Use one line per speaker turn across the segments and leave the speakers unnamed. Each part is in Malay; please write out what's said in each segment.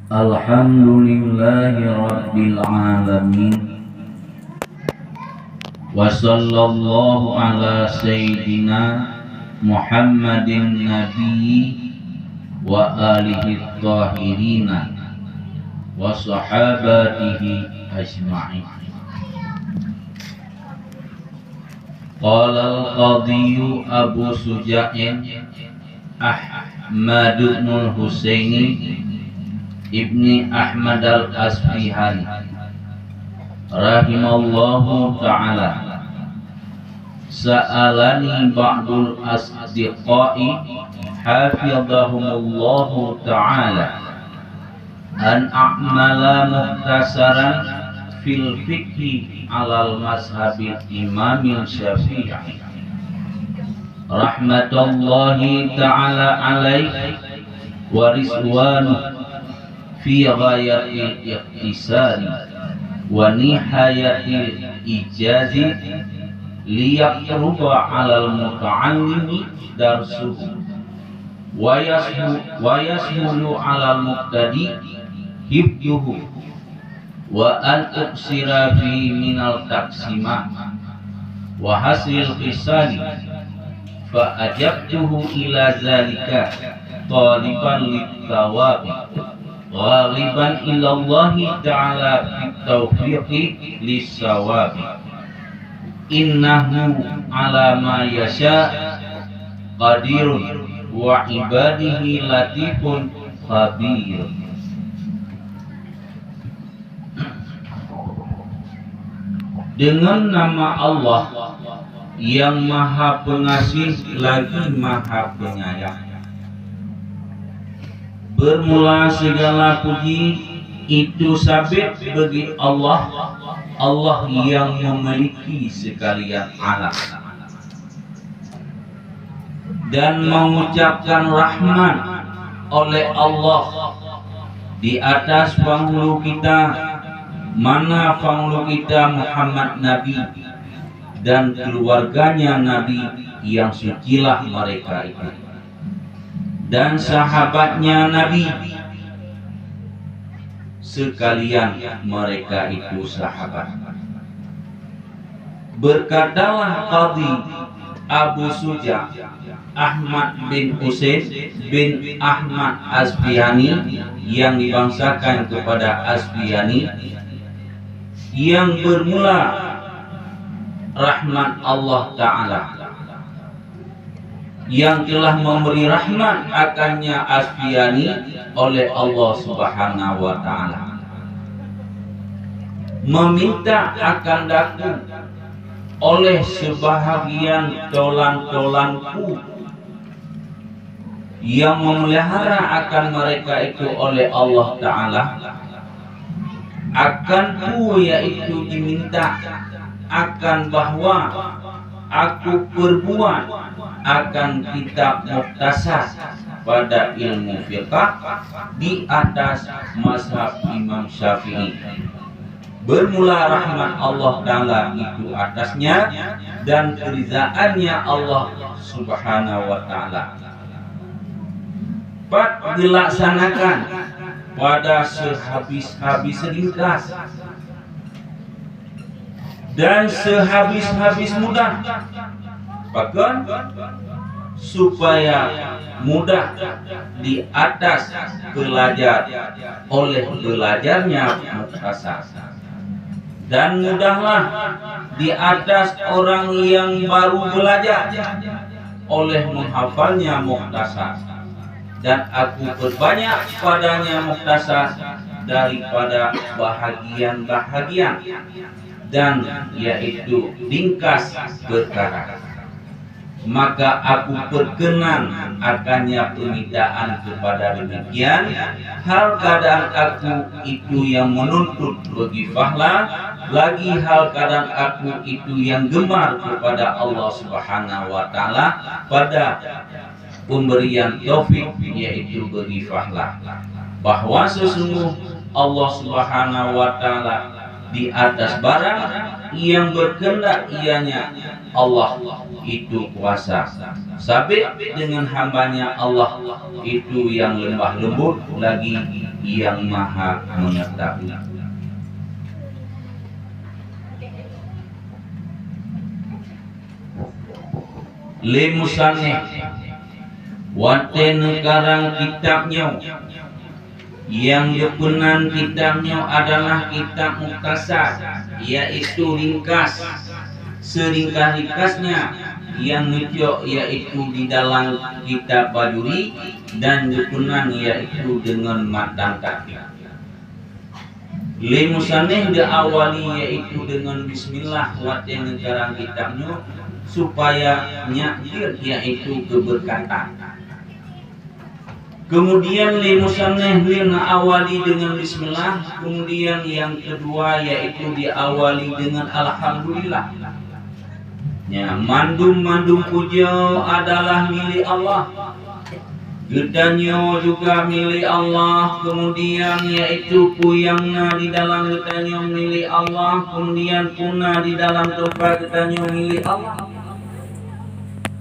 Alhamdulillahi Rabbil Alamin. Wa sallallahu ala Sayyidina Muhammadin Nabi wa alihi tahirina wa sahabatihi ajma'in. Qala al-qadhiyu Abu Suja'in Ahmad bin Husaini Ibni Ahmad al-Asbihani rahimallahu ta'ala, sa'alani ba'dul asdiqai hafidhahumullahu ta'ala an a'mala muhtasaran fil fikhi alal mazhabil imamil syafi'i rahmatullahi ta'ala alaih wa rizwanuh fi ghayatil iqtisadi wa nihayatil ijazi liyaqruba 'alal muta'allimi darsuhu wa yasmulu 'alal muqtadi hibduhu wa an uksira fi minal taqsima wa hasil qisali fa ajabtuhu ila zalika taliban lit-thawabi ghaliban ilallahi ta'ala fit taufiqi lis-sawabi innahu ala ma yasha qadirun wa ibadihi latifun khabir. Dengan nama Allah yang Maha Pengasih lagi Maha Penyayang, bermula segala puji itu sabit bagi Allah, Allah yang memiliki sekalian alam, dan mengucapkan rahmat oleh Allah di atas penghulu kita, mana penghulu kita Muhammad Nabi dan keluarganya Nabi yang sucilah mereka itu, dan sahabatnya Nabi sekalian mereka itu sahabat. Berkatalah Qadhi Abu Suja Ahmad bin Husain bin Ahmad Asbihani yang dibangsakan kepada Asbihani, yang bermula rahmat Allah Ta'ala, yang telah memberi rahmat akannya Asbihani oleh Allah Subhanahu wa Ta'ala, meminta akan daku oleh sebahagian tolan-tolanku yang memelihara akan mereka itu oleh Allah Ta'ala, akanku yaitu diminta akan bahwa aku berbuat akan kitab mukhtasar pada ilmu fiqh di atas mazhab Imam Syafi'i. Bermula rahmat Allah Ta'ala itu atasnya dan kerizaannya Allah Subhanahu wa Ta'ala dilaksanakan pada sehabis-habis ringkas dan sehabis-habis mudah, bahkan supaya mudah di atas belajar oleh belajarnya mukhtasar, dan mudahlah di atas orang yang baru belajar oleh menghafalnya mukhtasar, dan aku berbanyak padanya mukhtasar daripada bahagian-bahagian, dan yaitu ringkas perkara. Maka aku berkenan akannya permintaan kepada demikian hal keadaan aku itu yang menuntut bagi fahla, lagi hal keadaan aku itu yang gemar kepada Allah Subhanahu wa Ta'ala pada pemberian taufik, yaitu bagi fahla, bahwa sesungguh Allah Subhanahu wa Ta'ala di atas barang yang berkehendak ianya Allah itu kuasa, sabit dengan hambanya Allah itu yang lemah lembut lagi yang maha mengetahui. Limusane waten karang kitabnya yang depenan kitabnya adalah kitab muktasar, yaitu ringkas seringkas-ringkasnya yang ngejok yaitu di dalam kitab Bajuri, dan depenan yaitu dengan matan kaki. Limusaneh diawali yaitu dengan bismillah waten karang kitabnya supaya nyakir yaitu keberkatan. Kemudian limusaneh awali dengan bismillah, kemudian yang kedua yaitu diawali dengan alhamdulillah. Ya, mandum puja adalah milik Allah, gedanyo juga milik Allah, kemudian yaitu puyangna di dalam gedanyo milik Allah, kemudian puna di dalam tempat gedanyo milik Allah.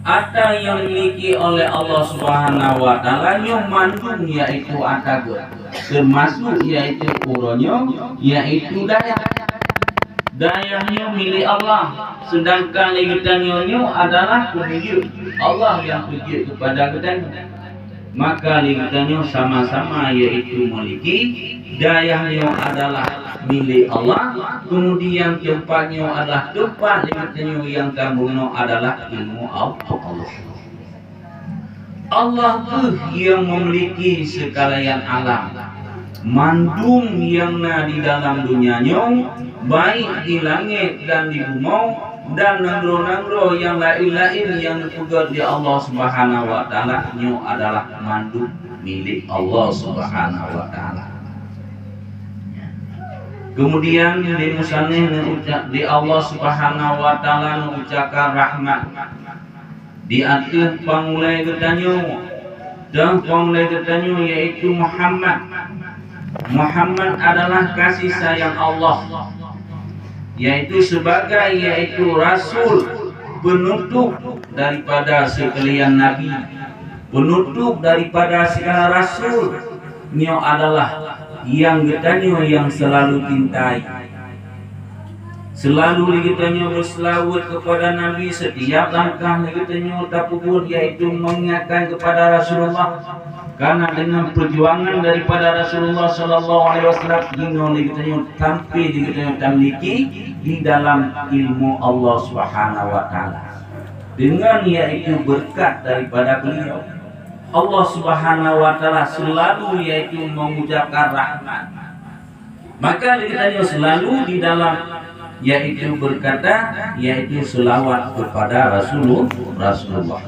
Ada yang dimiliki oleh Allah Subhanahu wa taala yang mandung yaitu atagur, termasuk yaitu uronyo yaitu dayahnya milik Allah, sedangkan ligitanyo adalah penunjuk Allah yang tunjuk kepada gedanyo. Maka ligitanyo sama-sama yaitu memiliki, dayahnya adalah milik Allah, kemudian tempatnya adalah tempat ligitanyo yang kamuno adalah ilmu Allah. Allah yang memiliki sekalian alam, mandum yang di dalam dunianya, baik di langit dan di bumi, dan nangro-nangro yang lain-lain yang dipugar di Allah Subhanahu wa taala nyo adalah mandum milik Allah Subhanahu wa taala. Kemudian di musaneh di Allah Subhanahu wa taala mengucapkan rahmat di atas pangulai gedanyo, dan pangulai gedanyo yaitu Muhammad. Muhammad adalah kasih sayang Allah, yaitu sebagai yaitu rasul, penutup daripada sekalian nabi, penutup daripada segala rasul. Nyo adalah yang getanyo yang selalu cintai, selalu getanyo berselawat kepada Nabi setiap langkah getanyo tapubur, yaitu mengingatkan kepada Rasulullah. Karena dengan perjuangan daripada Rasulullah Sallallahu Alaihi Wasallam, getanyo tampil getanyo tamliki di dalam ilmu Allah Subhanahu Wa Taala. Dengan yaitu berkat daripada beliau, Allah Subhanahu wa taala selalu yaitu mengucapkan rahmat. Maka kita selalu di dalam yaitu berkata yaitu selawat kepada Rasulullah.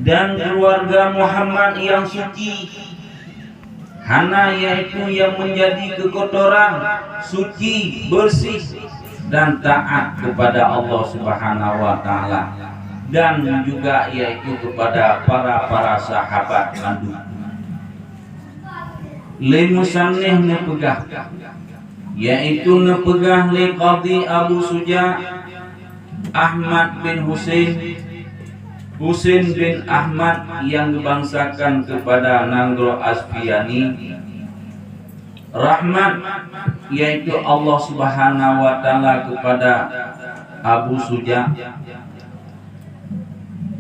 Dan keluarga Muhammad yang suci, hana yaitu yang menjadi kekotoran, suci, bersih dan taat kepada Allah Subhanahu wa taala, dan juga yaitu kepada para sahabat mandu. Limusaneh nepegah, yaitu nepegah li Qadhi Abu Suja Ahmad bin Husain bin Ahmad yang dibangsakan kepada Nanggro Asfiani. Rahmat yaitu Allah Subhanahu wa taala kepada Abu Suja,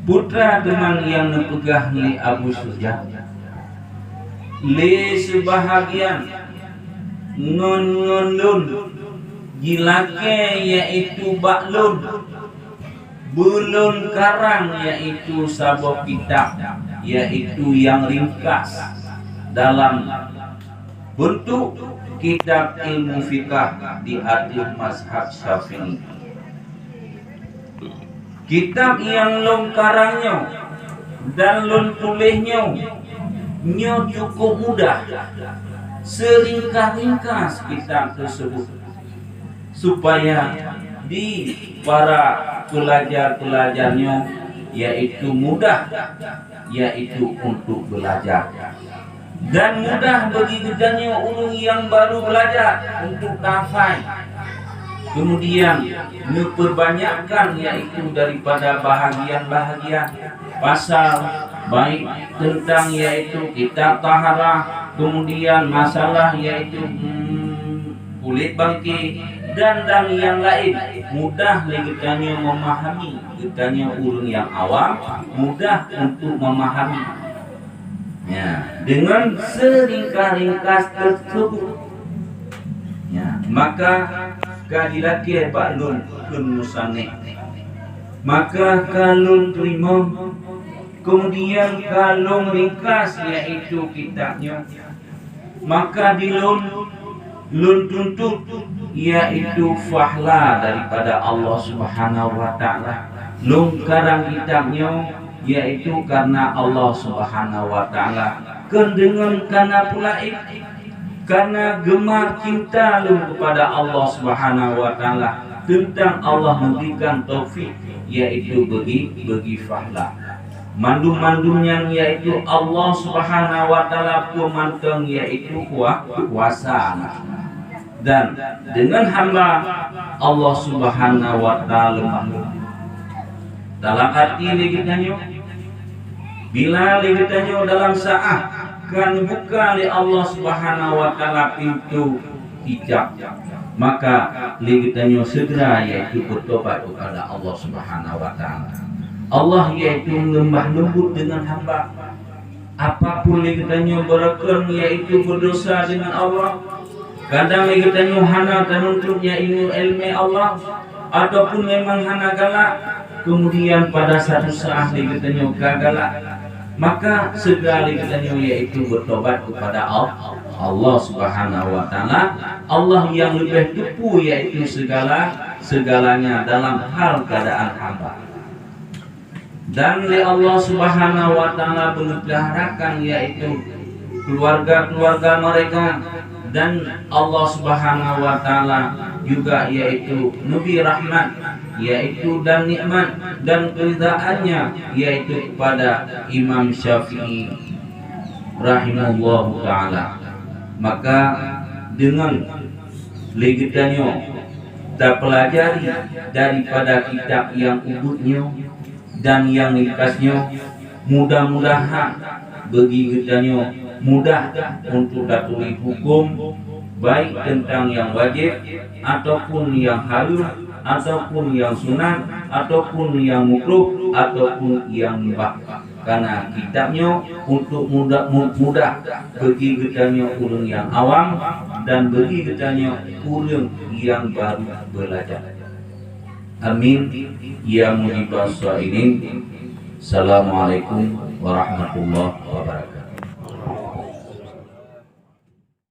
putra teman yang nepegah li Abu Suja, li sebahagian ngon-ngon gilake yaitu baklun, bulun karang yaitu sabok kitab, yaitu yang ringkas dalam bentuk kitab ilmu fikah di atas mazhab Syafi'i. Kitab yang long karangnya dan long tulisnya nyo cukup mudah, seringkas-ringkas kitab tersebut, supaya di para pelajar-pelajarnya yaitu mudah yaitu untuk belajar. dan mudah bagi gedanya orang yang baru belajar untuk hafal. Kemudian memperbanyakkan yaitu daripada bahagian-bahagian pasal baik tentang yaitu kitab taharah, kemudian masalah yaitu kulit bangkit dan yang lain, mudah kitanya memahami. Kitanya orang yang awam mudah untuk memahami ya, dengan seringkas tersebut ya, maka kadilaki baklun kun musane, maka kalun terima, kemudian kalung ringkas yaitu kitabnya, maka dilun tuntut yaitu fahla daripada Allah Subhanahu wa taala. Lungkaran kitabnya yaitu karena Allah Subhanahu wa taala, kendengan karena pula karena gemar cinta lu kepada Allah Subhanahu wa taala, tentang Allah memberikan taufik yaitu bagi fahla. Mandum-mandumnya yaitu Allah Subhanahu wa taala pemanteng yaitu kuasa. Dan dengan hamba Allah Subhanahu wa taala dalam arti legitanyo, bila legitanyo dalam saat kan buka oleh Allah Subhanahu wa taala pintu hijab, maka legitanyo segera yaitu bertobat kepada Allah Subhanahu wa taala. Allah yaitu lembah lembut dengan hamba. Apapun legitanyo berekam yaitu berdosa dengan Allah. Kadang legitanyo hana tanuntutnya ilmu Allah, ataupun memang hana galak, kemudian pada satu saat legitanyo gagalak, maka segera legitanyo yaitu bertobat kepada Allah Subhanahu wa taala. Allah yang lebih tepu yaitu segalanya dalam hal keadaan hamba. Dan oleh Allah Subhanahu wa taala memeliharakan yaitu keluarga-keluarga mereka, dan Allah Subhanahu wa taala juga yaitu nabi rahmat yaitu dan nikmat dan keridhaannya yaitu kepada Imam Syafi'i rahimahullahu taala. Maka dengan legitanyo kita pelajari daripada kitab yang ubudnya dan yang ringkasnya, mudah-mudahan bagi kitanya mudah untuk datuli hukum baik tentang yang wajib ataupun yang halus ataupun yang sunat ataupun yang makruh ataupun yang mubah, karena kitabnya untuk mudah bagi kitanya orang yang awam dan bagi kitanya orang yang baru belajar. Amin ya mujibas sa'ilin. Assalamualaikum warahmatullahi wabarakatuh.